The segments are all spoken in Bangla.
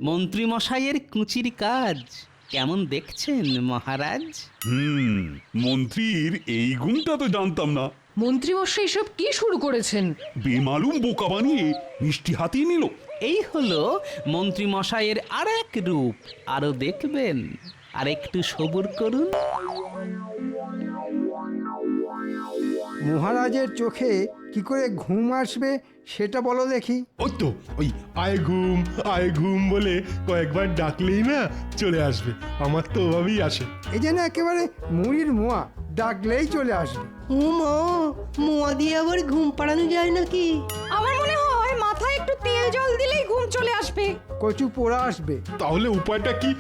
মন্ত্রী মশাইয়ের কুচির কাজ কেমন দেখছেন মহারাজ? মন্ত্রীর এই গুণটা তো জানতাম না। মন্ত্রীমশাই সব কি শুরু করেছেন? বেমালুম বোকা বানিয়ে মিষ্টি হাতিয়ে নিল। এই হলো মন্ত্রী মশাইয়ের আর এক রূপ। আরো দেখবেন, আর একটু সবুর করুন। মহারাজের চোখে কি করে ঘুম আসবে সেটা বলো দেখি। ওই তো ওই আয় ঘুম বলে কয়েকবার ডাকলেই না চলে আসবে। আমার তো ওভাবেই আসে। এই যেন একেবারে মুড়ির মোয়া, ডাকলেই চলে আসবে। মোয়া দিয়ে আবার ঘুম পাড়ানো যায় নাকি? আমার মনে হয় মাথায় একটু তেল জল দিলেই ঘুম চলে আসবে। কচু পোড়া আসবে। তাহলে উপায়টা কি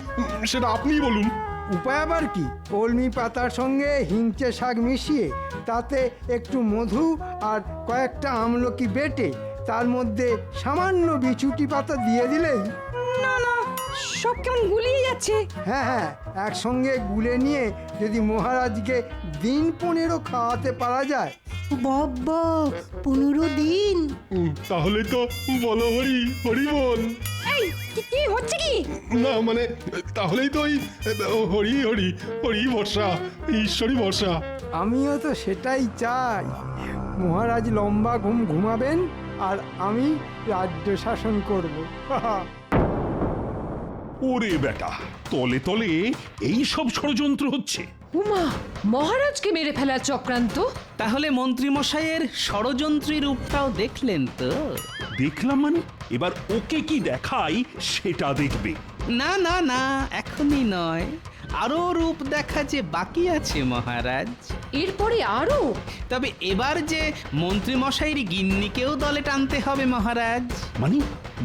সেটা আপনিই বলুন। উপায় আবার কি, কলমি পাতার সঙ্গে হিংচে শাক মিশিয়ে তাতে একটু মধু আর কয়েকটা আমলকি বেটে তার মধ্যে সামান্য বিছুটি পাতা দিয়ে দিলেই। না না, সব কেমন গুলিয়ে যাচ্ছে। হ্যাঁ, একসঙ্গে গুলে নিয়ে যদি মহারাজকে দিন 15 খাওয়াতে পারা যায়। বাবা, 15 দিন? তাহলে তো বলো হরি হরি বল। এই কি হচ্ছে কি? না মানে তাহলেই তো ওই হরি হরি হরি ভরসা, ঈশ্বরী ভরসা। আমিও তো সেটাই চাই। মহারাজ লম্বা ঘুম ঘুমাবেন আর আমি রাজ্য শাসন করব। ওরে বেটা, তলে তলে এই সব ষড়যন্ত্র হচ্ছে। উমা, মহারাজকে মেরে ফেলার চক্রান্ত? তাহলে মন্ত্রী মশাইয়ের ষড়যন্ত্রী রূপটাও দেখলেন তো? দেখলাম মানে, এবার ওকে কি দেখাই সেটা দেখবে। না না না, এখনই নয়, আরো রূপ দেখা যে বাকি আছে মহারাজ। এরপরে আরো? তবে এবার যে মন্ত্রী মশাইয়ের গিন্নিকেও দলে টানতে হবে মহারাজ। মানে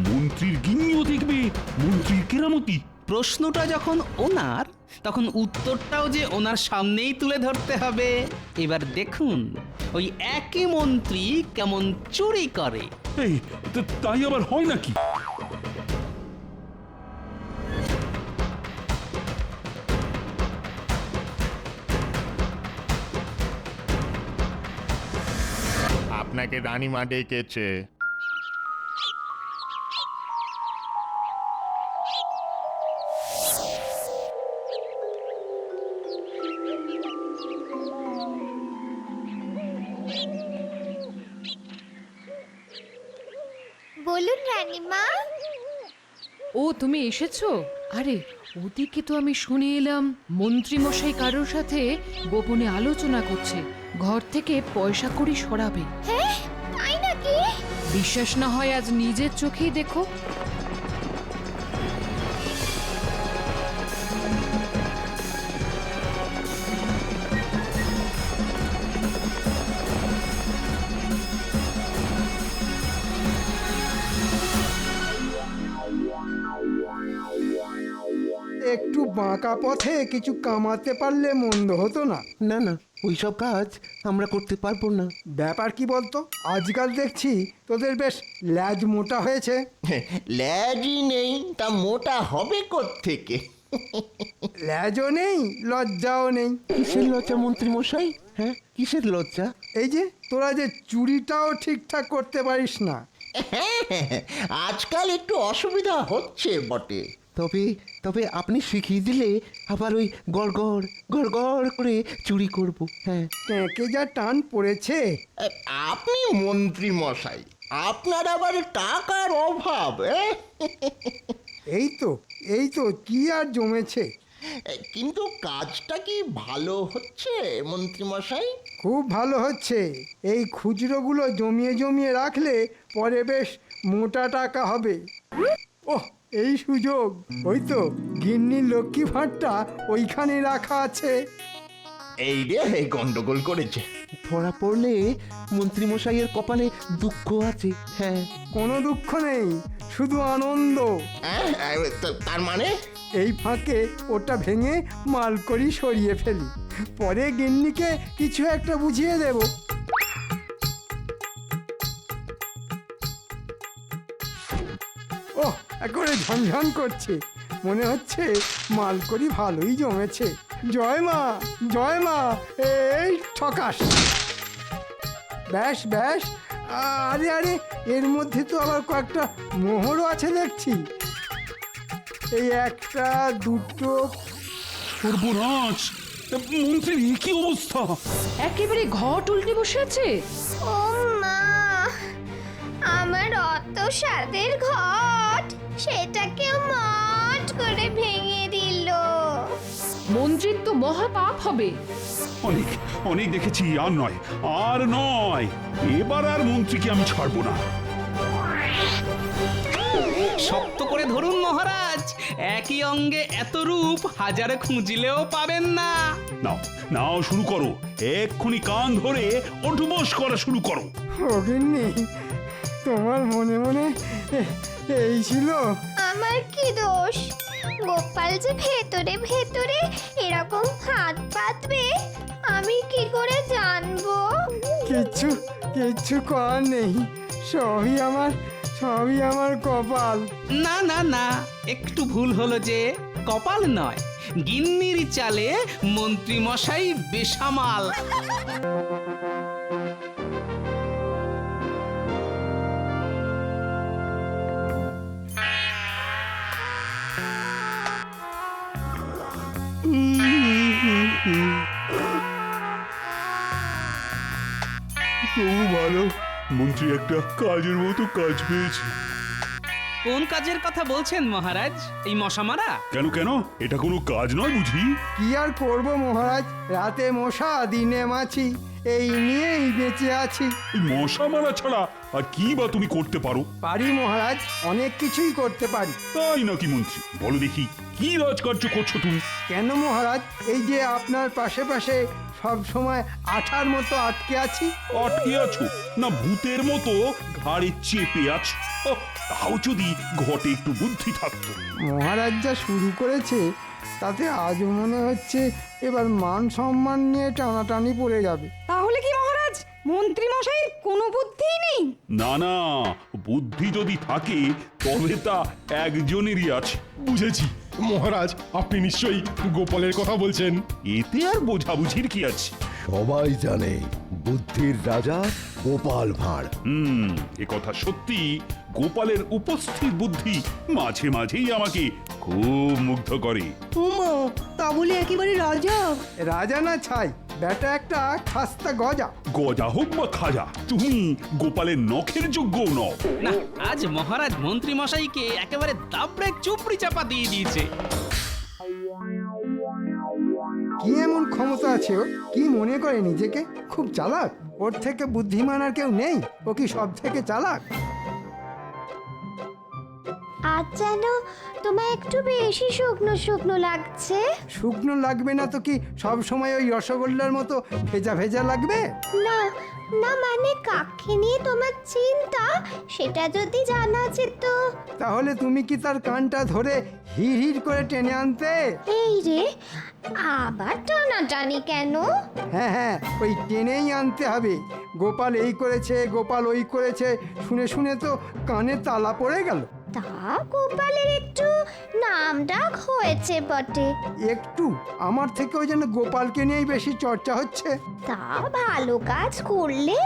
মন্ত্রীর গিন্নিও দেখবে মন্ত্রীর কেরামতি। প্রশ্নটা যখন ওনার, তখন উত্তরটাও যে ওনার সামনেই তুলে ধরতে হবে। এবার দেখুন ওই একই মন্ত্রী কেমন চুরি করে। এই তাই আবার হয় নাকি? আপনাকে রানীমা ডেকেছে। বলুন রানীমা। ও, তুমি এসেছো? আরে ওদিকে তো আমি শুনে এলাম মন্ত্রী মশাই কারোর সাথে গোপনে আলোচনা করছে, ঘর থেকে পয়সা কড়ি সরাবে। হ্যাঁ, তাই নাকি? বিশ্বাস না হয় আজ নিজের চোখেই দেখো। একটু বাঁকা পথে কিছু কামাতে পারলে মন্দ হতো না। না না, ওইসব কাজ আমরা করতে পারবো না। ব্যাপার কি বলতো, আজকাল দেখছি তোদের বেশ ল্যাজ মোটা হয়েছে। ল্যাজই নেই তা মোটা হবে কোত্থেকে? ল্যাজও নেই, লজ্জাও নেই। কিসের লজ্জা মন্ত্রী মশাই? হ্যাঁ, কিসের লজ্জা? এই যে তোরা যে চুরিটাও ঠিকঠাক করতে পারিস না। আজকাল একটু অসুবিধা হচ্ছে বটে। তবে তবে আপনি শিখিয়ে দিলে আবার ওই গড়গড় গড়গড় করে চুরি করব। হ্যাঁ, ট্যাঁকে যা টান পড়েছে। আপনি মন্ত্রী মশাই, আপনার আবার টাকার অভাব। এই তো কি আর জমেছে। কিন্তু কাজটা কি ভালো হচ্ছে মন্ত্রী মশাই? খুব ভালো হচ্ছে। এই খুচরোগুলো জমিয়ে জমিয়ে রাখলে পরে বেশ মোটা টাকা হবে। ওহ, এই সুযোগ। ওই তো গিন্নির লক্ষ্মী ভাঁড়টা ওইখানে রাখা আছে। এই রে গন্ডগোল করেছে। ধরা পড়লে মন্ত্রী মশাইয়ের কপালে দুঃখ আছে। হ্যাঁ, কোনো দুঃখ নেই, শুধু আনন্দ। তার মানে? এই ফাঁকে ওটা ভেঙে মালকড়ি সরিয়ে ফেলি, পরে গিন্নিকে কিছু একটা বুঝিয়ে দেব। ওহ, একেবারে ঝনঝন করছে, মনে হচ্ছে মালকড়ি ভালোই জমেছে। জয় মা, জয় মা। এই ঠকাস। ব্যাস ব্যাস, আরে আরে এর মধ্যে তো আবার কয়েকটা মোহরও আছে দেখছি। এই একটা, দুটো। সর্বনাশ! মন্ত্রীর এ কি অবস্থা? একেবারে ঘট উল্টে বসে আছে। ও মা, আমার অত স্বাদের ঘট সেটাকে মট করে ভেঙে দিল। মন্ত্রীর তো মহা পাপ হবে। অনেক অনেক দেখেছি, আর নয়, আর নয়। এবার আর মন্ত্রীকে আমি ছাড়বো না। শক্ত করে ধরুন মহারাজ, একই অঙ্গে এত রূপ হাজারে খুঁজলেও পাবেন না। নাও নাও, শুরু করো, এক্ষুনি কান ধরে ওঠবোস করা শুরু করো। অগিন্নি, তোমার মনে মনে এই ছিল? আমার কি দোষ? গোপাল যে ভেতরে ভেতরে এরকম হাত পাতবে আমি কি করে জানবো? কিচ্ছু কিচ্ছু করার নেই, সবই আমার কপাল। না না না, একটু ভুল হলো যে। কপাল নয়, গিন্নির চালে মন্ত্রী মশাই বেসামাল। তবু ভালো, মন্ত্রী একটা কাজের মতো কাজ পেয়েছে। কোন কাজের কথা বলছেন মহারাজ? এই মশা মারা? কেন কেন, এটা কোনো কাজ নয় বুঝি? কি আর করব মহারাজ, রাতে মশা দিনে মাছি, এই নিয়েই বেঁচে আছি। এই মশা মারা ছাড়া আর কি বা তুমি করতে পারো? পারি মহারাজ, অনেক কিছুই করতে পারি। তাই নাকি মন্ত্রী? বলো দেখি, কি রাজকার্য করছো তুমি? কেন মহারাজ, এই যে আপনার পাশে পাশে সব সময় আঠার মতো আটকে আছি। আটকে আছো না ভূতের মতো ঘাড়ে চেপে আছো? ওহ, তাও যদি ঘটে একটু বুদ্ধি থাকতো। মহারাজ যা শুরু করেছে তাতে আজ মনে হচ্ছে এবার মান সম্মান নিয়ে টানাটানি পড়ে যাবে। তাহলে কি মহারাজ মন্ত্রী মশাইয়ের কোনো বুদ্ধিই নেই? না না, বুদ্ধি যদি থাকে তবে তা একজনেরই আছে। বুঝেছি, মহারাজ আপনি নিশ্চয়ই গোপালের কথা বলছেন। এতে আর বোঝাবুঝির কি আছে? সবাই জানে বুদ্ধির রাজা গোপাল ভাঁড়। এ কথা সত্যি। গোপালের উপস্থিত বুদ্ধি মাঝে মাঝেই আমাকে খুব মুগ্ধ করে। উমা, তা বলে একেবারে রাজা? রাজা না ছাই, বেটা একটা খাস্তা গজা। গজা হোক বা খাজা, তুমি গোপালের নখের যোগ্য নও। না, আজ মহারাজ মন্ত্রী মশাইকে একেবারে দাবড়ে চুপড়ি চাপা দিয়ে দিয়েছে। কি এমন ক্ষমতা আছে ওর? কি মনে করে নিজেকে? খুব চালাক। ওর থেকে বুদ্ধিমান আর কেউ নেই? ও কি সব থেকে চালাক? আজ যেন তোমায় একটু বেশি শুকনো শুকনো লাগছে। শুকনো লাগবে না তো কি সব সময় ওই রসগোল্লার মতো ভেজা ভেজা লাগবে? না না, মানে কাকে নিয়ে তোমার চিন্তা সেটা যদি জানা যেত। তাহলে তুমি কি তার কানটা ধরে হিড় হিড় করে টেনে আনতে? এই রে, আবার টানাটানি কেন? হ্যাঁ হ্যাঁ, ওই টেনেই আনতে হবে। গোপাল এই করেছে, গোপাল ওই করেছে, শুনে শুনে তো কানে তালা পড়ে গেল। তা গোপালের একটু নাম ডাক হয়েছে বটে। একটু? আমার থেকেও যেন গোপালকে নিয়েই বেশি চর্চা হচ্ছে। তা ভালো কাজ করলে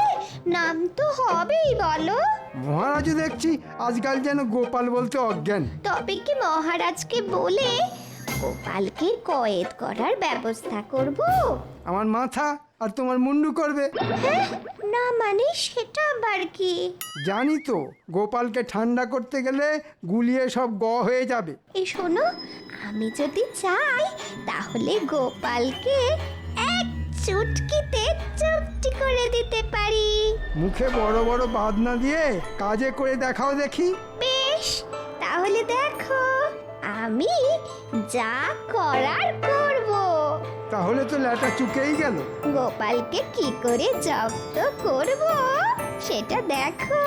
নাম তো হবেই বলো। মহারাজও দেখছি আজকাল যেন গোপাল বলতে অজ্ঞান। তবে কি মহারাজকে বলে গোপালকে কয়েদ করার ব্যবস্থা করব? আমার মাথা আর তোমার মুন্ডু করবে। হ্যাঁ, না মানে সেটা আবার কি? জানি তো, গোপালকে ঠান্ডা করতে গেলে গুলিয়ে সব হয়ে যাবে। এই শোনো, আমি যদি চাই তাহলে গোপালকে এক চুটকিতে চুপটি করে দিতে পারি। মুখে বড় বড় বাদ না দিয়ে কাজে করে দেখাও দেখি। বেশ, তাহলে দেখো আমি যা করার করব। তাহলে তো ল্যাটা চুকেই গেল। গোপালকে কি করে জব্দ করব সেটা দেখো।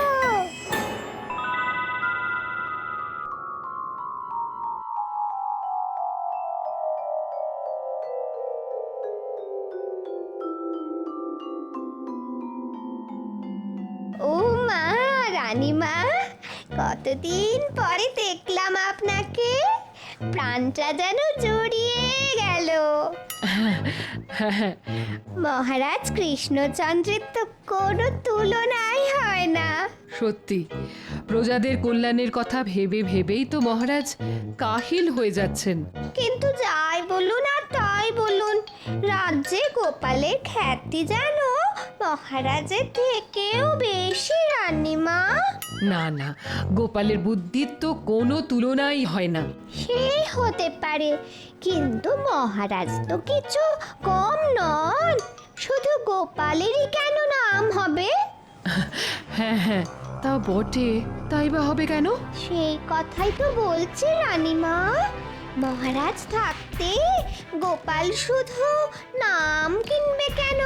ও মা, রানীমা, কতদিন পরে দেখলাম আপনাকে। প্রাণটা যেন জুড়িয়ে গেল। মহারাজ কৃষ্ণচন্দ্রের তো কোনো তুলনাই হয় না। সত্যি প্রজাদের কল্যাণের কথা ভেবে ভেবেই তো মহারাজ কাহিল হয়ে যাচ্ছেন। কিন্তু যাই বলুন আর তাই বলুন, রাজ্যে গোপালের খ্যাতি যেন মহারাজের থেকেও বেশি, রানীমা। না না, গোপালের বুদ্ধির তো কোনো তুলনাই হয় না। সে হতে পারে, কিন্তু মহারাজ তো কিছু কম নন। শুধু গোপালেরই কেন নাম হবে? হ্যাঁ হ্যাঁ, তা বটে, তাই বা হবে কেন? সেই কথাই তো বলছি রানীমা। মহারাজ থাকতে গোপাল শুধু নাম কিনবে কেন?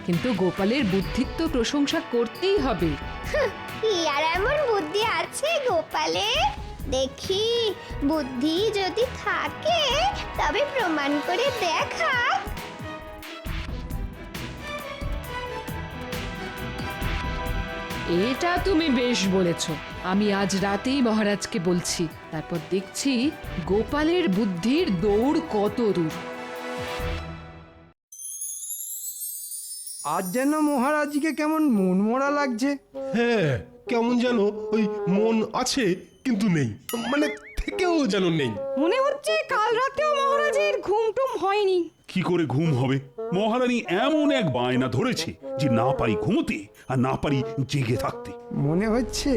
কিন্তু গোপালের বুদ্ধির তো প্রশংসা করতেই হবে। কি আর এমন বুদ্ধি আছে গোপালে? দেখি, বুদ্ধি যদি থাকে তবে প্রমাণ করে দেখা। এটা তুমি বেশ বলেছ। আমি আজ রাতেই মহারাজকে বলছি, তারপর দেখছি গোপালের বুদ্ধির দৌড় কত দূর। আজ যেন মহারাজকে কেমন মনমরা লাগছে। হ্যাঁ, কেমন যেন ওই মন আছে কিন্তু নেই, মানে থেকেও যেন নেই। মনে হচ্ছে কাল রাতেও মহারাজের ঘুম টুম হয়নি। কি করে ঘুম হবে? মহারানী এমন এক বায়না ধরেছে যে না পারি ঘুমোতে আর না পারি জেগে থাকতে। মনে হচ্ছে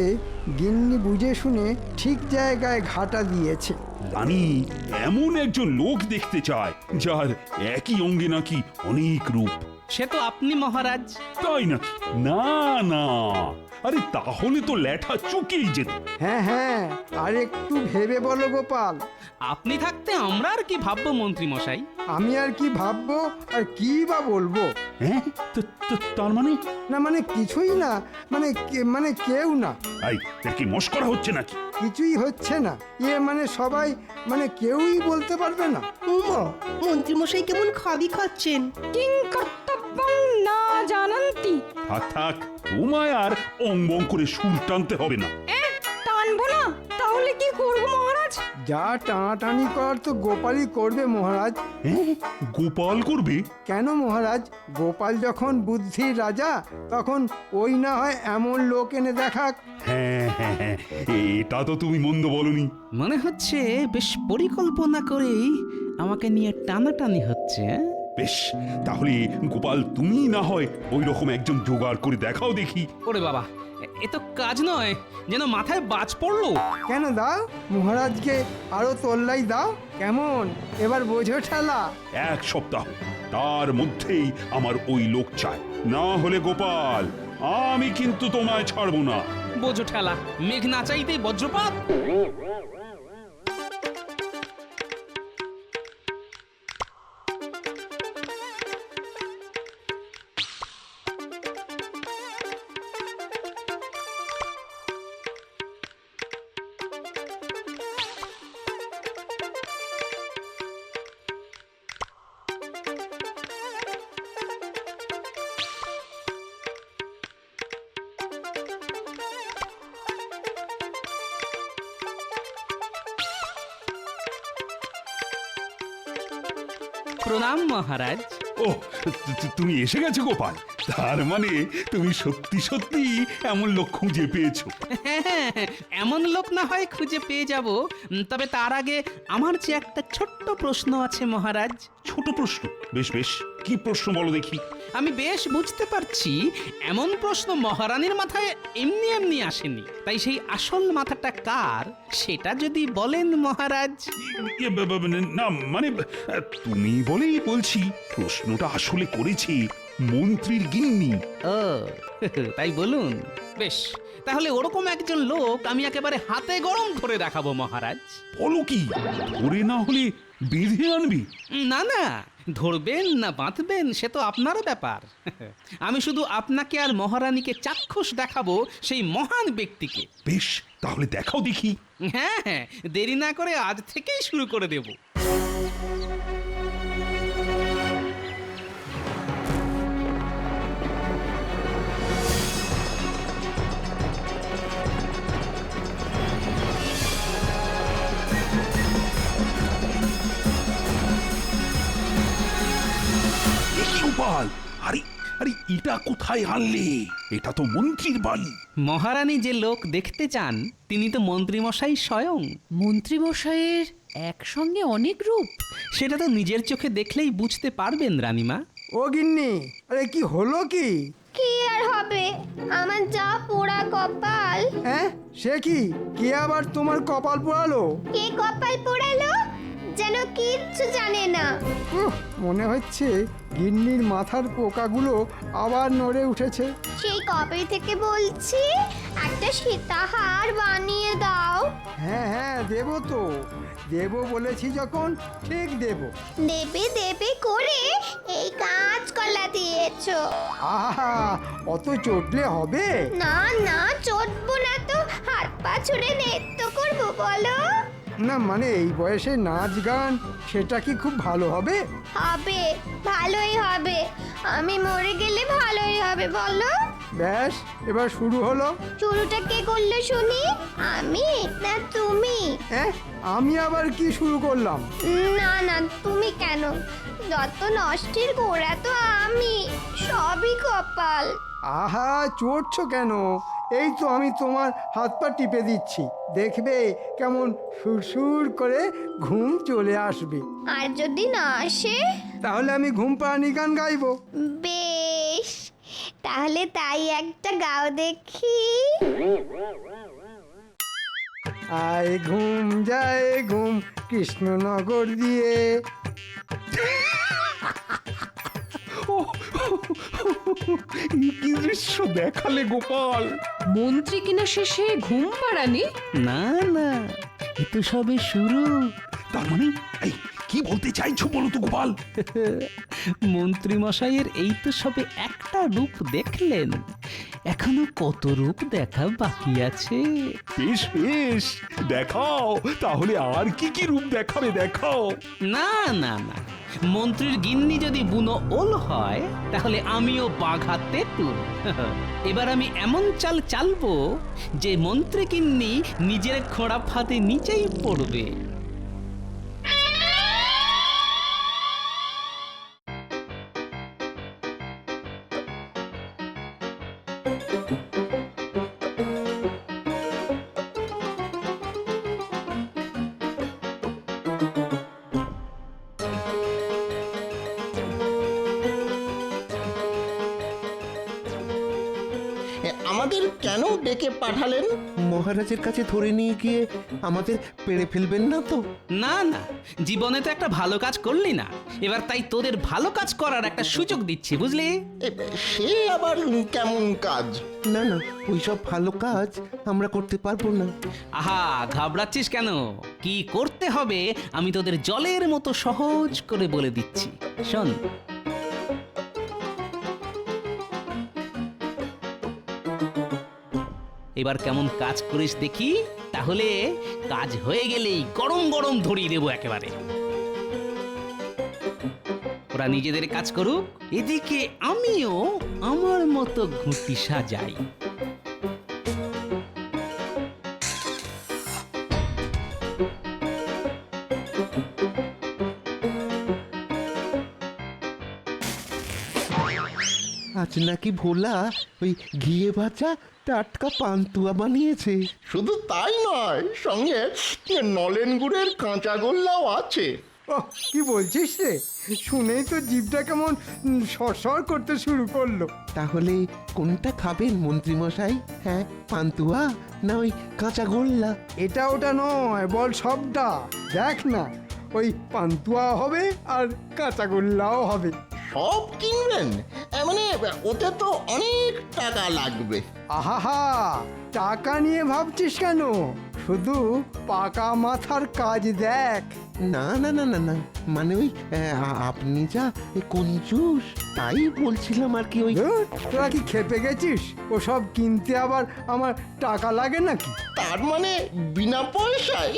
গিন্নি বুঝে শুনে ঠিক জায়গায় ঘাটা দিয়েছে। রানী এমন একজন লোক দেখতে চায় যার একই অঙ্গে নাকি অনেক রূপ। সে তো আপনি মহারাজ। তাই নাকি? না না, আরে তাহলে তো ল্যাঠা চুকেই যেত। হ্যাঁ হ্যাঁ, আর একটু ভেবে বলো গোপাল। আপনি থাকতে আমরা আর কি ভাববো মন্ত্রী মশাই? আমি আর কি ভাববো আর কি বা বলবো? হ্যাঁ, তার মানে? না মানে কিছুই না, মানে কেউ না। এই, এর কি মস্করা হচ্ছে নাকি? কিছুই হচ্ছে না। মানে সবাই, মানে কেউই বলতে পারবে না। মন্ত্রীমশাই কেমন খাবি খাচ্ছেন। কিং কর্তব্যং না জানান্তি। থাক থাক, তোমায় আর অঙ্গং করে সুর টানতে হবে না। টানবো না, তাহলে কি করবো মহারাজ? যা টানাটানি করার তো গোপালই করবে মহারাজ। হ্যাঁ, গোপাল করবে? কেন মহারাজ? গোপাল যখন বুদ্ধির রাজা, তখন ওই না হয় এমন লোক এনে দেখাক। হ্যাঁ হ্যাঁ হ্যাঁ, এটা তো তুমি মন্দ বলনি। মনে হচ্ছে বেশ পরিকল্পনা করেই আমাকে নিয়ে টানাটানি হচ্ছে। বেশ, তাহলে গোপাল তুমি না হয় ওই রকম একজন জোগাড় করে দেখাও দেখি। ওরে বাবা, এ তো কাজ নয়, যেন মাথায় বাজ পড়লো। কেন দাও, মহারাজকে আরো তোল্লাই দাও। কেমন এবার বোঝো ঠেলা? 1 সপ্তাহ, তার মধ্যেই আমার ওই লোক চাই, না হলে গোপাল আমি কিন্তু তোমায় ছাড়বো না। বোঝো ঠেলা, মেঘ না চাইতেই বজ্রপাত। প্রণাম মহারাজ। ও, তুমি এসে গেছো গোপাল। তার মানে তুমি সত্যি সত্যি এমন লোক খুঁজে পেয়েছো। হ্যাঁ, এমন লোক না হয় খুঁজে পেয়ে যাব, তবে তার আগে আমার যে একটা ছোট্ট প্রশ্ন আছে মহারাজ। ছোট প্রশ্ন? বেশ বেশ, কি প্রশ্ন বলো দেখি। আমি বেশ বুঝতে পারছি এমন প্রশ্ন মহারানীর মাথায় এমনি এমনি আসেনি, তাই সেই আসল মাথাটা কার সেটা যদি বলেন মহারাজ। না মানে তুমি বলেই বলছি, প্রশ্নটা আসলে করেছি মন্ত্রীর গিন্নি। ও তাই বলুন। বেশ, তাহলে ওরকম একজন লোক আমি একেবারে হাতে গরম করে দেখাবো মহারাজ। বলো কি, ধরে না হলে বেঁধে আনবি? না না, ধরবেন না বাঁধবেন সে তো আপনারও ব্যাপার। আমি শুধু আপনাকে আর মহারানীকে চাক্ষুষ দেখাবো সেই মহান ব্যক্তিকে। বেশ, তাহলে দেখাও দেখি। হ্যাঁ হ্যাঁ, দেরি না করে আজ থেকেই শুরু করে দেব। এটা কোথায় আনলে? এটা তো মন্ত্রীর বাড়ি। মহারানী যে লোক দেখতে চান তিনি তো মন্ত্রীমশাই স্বয়ং। মন্ত্রীমশাইয়ের একসঙ্গে অনেক রূপ। সেটা তো নিজের চোখে দেখলেই বুঝতে পারবেন রানীমা। ও গিন্নি, আরে কি হলো কি? কি আর হবে, আমার যা পোড়া কপাল। হ্যাঁ, সে কি? কে আবার তোমার কপাল পোড়ালো? কে কপাল পোড়ালো যেন কিচ্ছু জানে না। মনে হচ্ছে গিন্নির মাথার পোকাগুলো আবার নড়ে উঠেছে। সেই কবে থেকে বলছি একটা সীতাহার বানিয়ে দাও। হ্যাঁ হ্যাঁ, দেবো তো, দেবো বলেছি যখন ঠিক দেবো। দেবে দেবে করে এই কাঁচকলা দিয়েছো। আহা, অত চটলে হবে? না না, চটবো না তো, হাত পা ছুড়ে নৃত্য করবো বলো। না মানে এই বয়সে নাচ গান সেটা কি খুব ভালো হবে? হবে, ভালোই হবে। আমি মরে গেলে ভালোই হবে বলো। ব্যাস, এবার শুরু হলো। শুরুটা কে করলো শুনি? আমি না তুমি? হ্যাঁ, আমি আবার কি শুরু করলাম? না না, তুমি কেন? যত নষ্টের গোড়া তো আমি, সবই কপাল। আহা, চড়ছো কেন? এই তো আমি তোমার হাত পা টিপে দিচ্ছি, দেখবে কেমন সুরসুর করে ঘুম চলে আসবে। আর যদি না আসে? তাহলে আমি ঘুম পাড়ানি গান গাইবো। বেশ, তাহলে তাই একটা গাও দেখি। আয় ঘুম যায় ঘুম কৃষ্ণনগর দিয়ে। কি দৃশ্য দেখালে গোপাল! মন্ত্রী কিনা শেষে ঘুম পাড়ানি? না না, এ তো সবে শুরু। তার মানে এই কি বলতে চাইছো বলো তো গোপাল? মন্ত্রীমশাইয়ের এই তো সবে একটা রূপ দেখলেন, এখনো কত রূপ দেখা বাকি আছে। বেশ বেশ, দেখাও তাহলে, আর কি কি রূপ দেখাবে দেখাও। না না না, মন্ত্রীর গিন্নি যদি বুনো ওল হয় তাহলে আমিও বাঘা তেঁতুল। এবার আমি এমন চাল চালবো যে মন্ত্রী গিন্নি নিজের খোঁড়া ফাঁদে নিচেই পড়বে। আমাদের কেন ডেকে পাঠালেন? মহারাজের কাছে ধরে নিয়ে গিয়ে আমাদের পেড়ে ফেলবেন না তো? না না, জীবনে তো একটা ভালো কাজ করলি না, এবার তাই তোদের ভালো কাজ করার একটা সুযোগ দিচ্ছি, বুঝলি? সে আবার কেমন কাজ? না না, ওইসব ভালো কাজ আমরা করতে পারবো না। আহা, ঘাবড়াচ্ছিস কেন? কি করতে হবে আমি তোদের জলের মতো সহজ করে বলে দিচ্ছি, শোন। এবার কেমন কাজ করিস দেখি, তাহলে কাজ হয়ে গেলেই গরম গরম ধরিয়ে দেবো একেবারে। ওরা নিজেদের কাজ করুক, এদিকে আমিও আমার মতো ঘুঁটি সাজাই। আজ নাকি ভোলা ওই ঘিয়ে ভাজা টাটকা পান্তুয়া বানিয়েছে। শুধু তাই নয়, সঙ্গে নলেন গুড়ের কাঁচা গোল্লাও আছে। ও, কি বলছিস রে? শুনেই তো জিভটা কেমন সরসর করতে শুরু করলো। তাহলে কোনটা খাবেন মন্ত্রীমশাই? হ্যাঁ, পান্তুয়া না ওই কাঁচা গোল্লা? এটা ওটা নয়, বল সবটা। দেখ না, ওই পান্তুয়া হবে আর কাঁচাগোল্লাও হবে। সব কিনবেন? মানে ওতে তো অনেক টাকা লাগবে। আহা, টাকা নিয়ে ভাবছিস কেন? শুধু পাকা মাথার কাজ দেখ। না না না না না, মানে ওই আপনি যা কঞ্জুস, তাই বলছিলাম আর কি। ওই ধুর, তোরা কি খেপে গেছিস? ওসব কিনতে আবার আমার টাকা লাগে নাকি? তার মানে বিনা পয়সায়?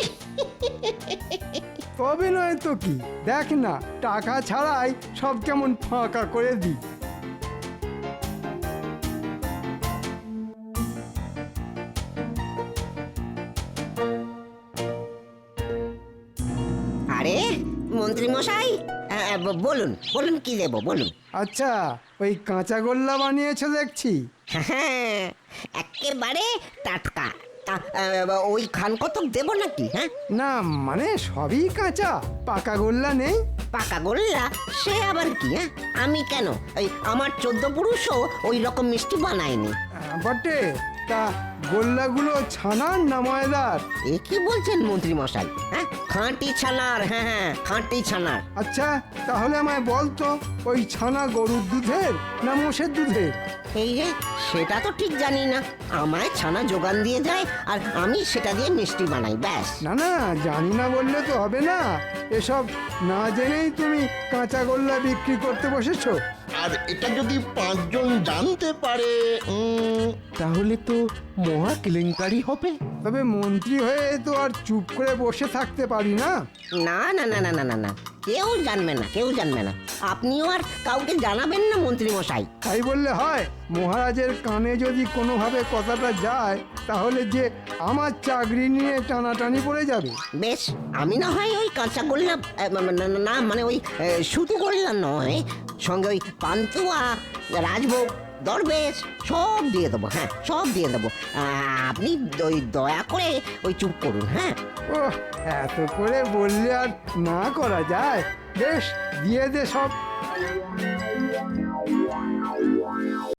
তবে নয় তো কি, দেখ না, টাকা ছাড়াই সব কেমন ফাঁকা করে দিই। আরে মন্ত্রী মশাই, হ্যাঁ বলুন বলুন কি দেবো বলুন। আচ্ছা, ওই কাঁচা গোল্লা বানিয়েছো দেখছি। হ্যাঁ একেবারে টাটকা। ওই খান কতক দেবো নাকি? হ্যাঁ না মানে সবই কাঁচা, পাকা গোল্লা নেই? পাকা গোল্লা সে আবার কি? হ্যাঁ আমি কেন, এই আমার 14 পুরুষও ওই রকম মিষ্টি বানায়নি। বটে, তা গোল্লাগুলো ছানার না ময়দার? এ কি বলছেন মন্ত্রী মশাই? হ্যাঁ খাঁটি ছানার, হ্যাঁ খাঁটি ছানার। আচ্ছা তাহলে আমায় বলতো, ওই ছানা গরুর দুধের না মোষের দুধের? এই রে, সেটা তো ঠিক জানি না। আমায় ছানা যোগান দিয়ে যায় আর আমি সেটা দিয়ে মিষ্টি বানাই, ব্যাস। না না, জানি না বললে তো হবে না। এসব না জেনেই তুমি কাঁচা গোল্লা বিক্রি করতে বসেছো। আর এটা যদি 5 জন জানতে পারে, তাহলে তো মহা কেলেঙ্কারি হবে। তবে মন্ত্রী হয়ে তো আর চুপ করে বসে থাকতে পারি না। না না না না না না না, কেউ জানবে না, কেউ জানবে না। আপনিও আর কাউকে জানাবেন না মন্ত্রী মশাই। তাই বললে হয়? মহারাজের কানে যদি কোনোভাবে কথাটা যায়, তাহলে যে আমার চাকরি নিয়ে টানাটানি পড়ে যাবে। বেশ, আমি না হয় ওই কাঁচা গোল্লা না মানে ওই শুধু গোল্লা নয়, সঙ্গে ওই পান্তুয়া, রাজভোগ, দরবেশ সব দিয়ে দেবো। হ্যাঁ সব দিয়ে দেবো। আপনি ওই দয়া করে ওই চুপ করুন। হ্যাঁ ও, এত করে বললে আর না করা যায়। বেশ, দিয়ে দে সব।